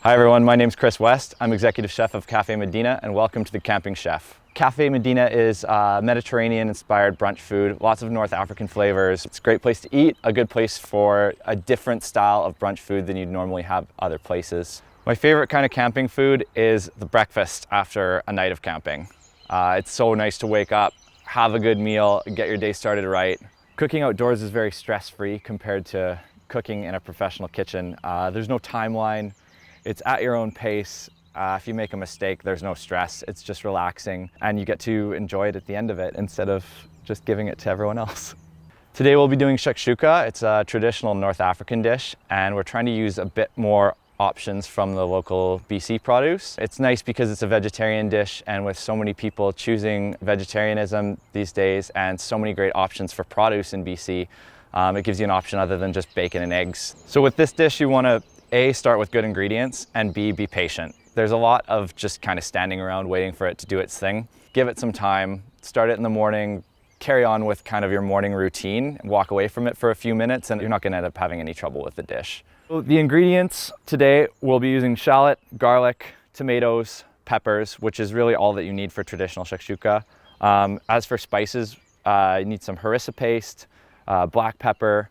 Hi everyone, my name's Chris West. I'm executive chef of Cafe Medina and welcome to the Camping Chef. Cafe Medina is Mediterranean-inspired brunch food, lots of North African flavors. It's a great place to eat, a good place for a different style of brunch food than you'd normally have other places. My favorite kind of camping food is the breakfast after a night of camping. It's so nice to wake up, have a good meal, get your day started right. Cooking outdoors is very stress-free compared to cooking in a professional kitchen. There's no timeline. It's at your own pace. If you make a mistake, there's no stress. It's just relaxing and you get to enjoy it at the end of it instead of just giving it to everyone else. Today we'll be doing shakshuka. It's a traditional North African dish and we're trying to use a bit more options from the local BC produce. It's nice because it's a vegetarian dish, and with so many people choosing vegetarianism these days and so many great options for produce in BC, it gives you an option other than just bacon and eggs. So with this dish you want to A, start with good ingredients, and B, be patient. There's a lot of just kind of standing around waiting for it to do its thing. Give it some time, start it in the morning, carry on with kind of your morning routine, walk away from it for a few minutes, and you're not gonna end up having any trouble with the dish. So the ingredients today, we'll be using shallot, garlic, tomatoes, peppers, which is really all that you need for traditional shakshuka. As for spices, you need some harissa paste, black pepper,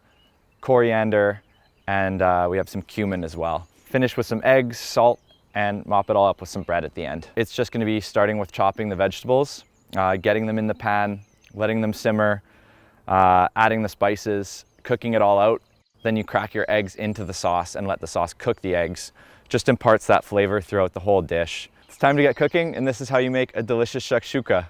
coriander, and we have some cumin as well. Finish with some eggs, salt, and mop it all up with some bread at the end. It's just gonna be starting with chopping the vegetables, getting them in the pan, letting them simmer, adding the spices, cooking it all out. Then you crack your eggs into the sauce and let the sauce cook the eggs. Just imparts that flavor throughout the whole dish. It's time to get cooking, and this is how you make a delicious shakshuka.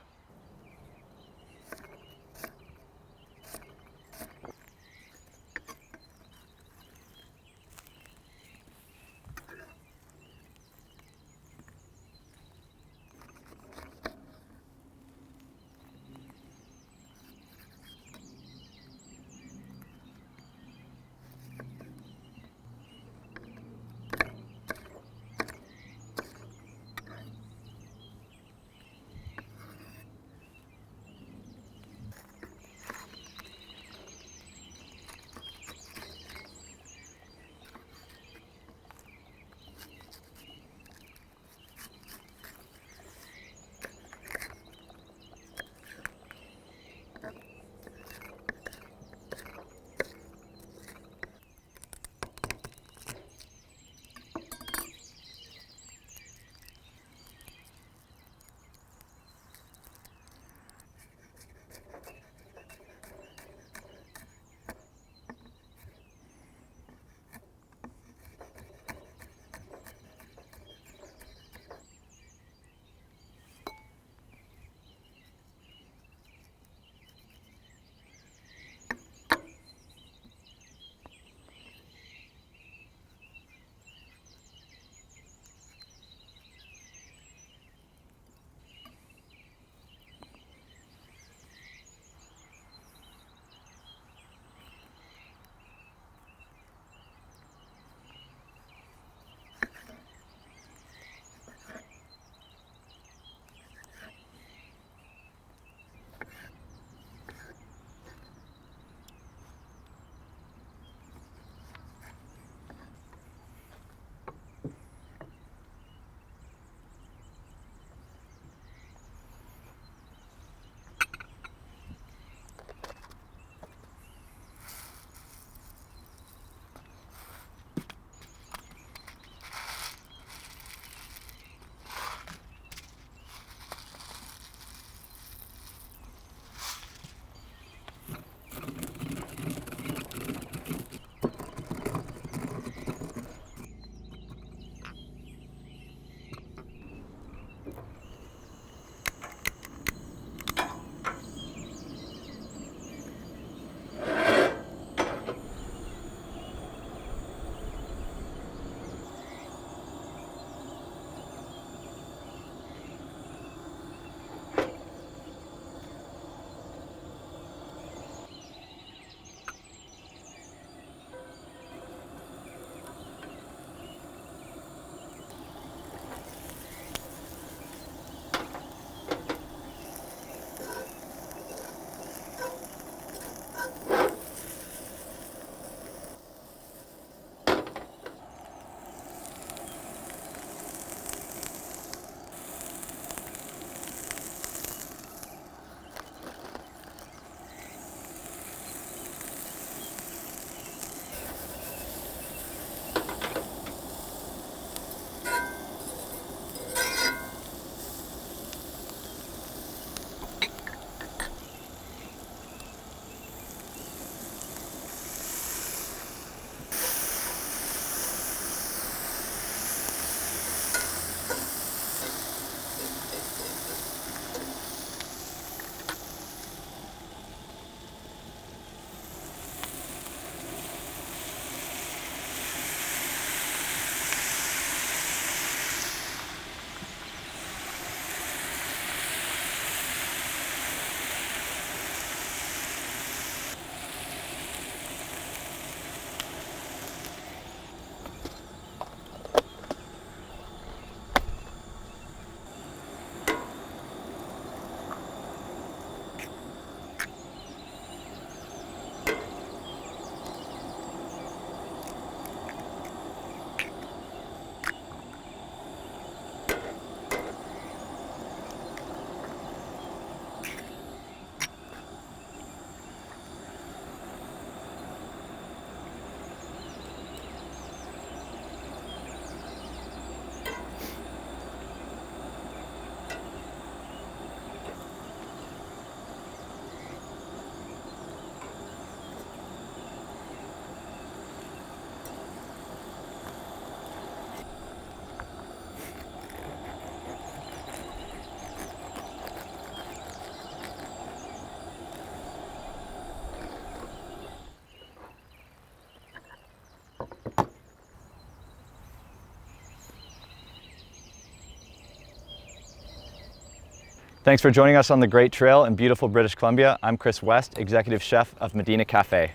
Thanks for joining us on the Great Trail in beautiful British Columbia. I'm Chris West, Executive Chef of Medina Cafe.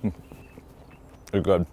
It's good.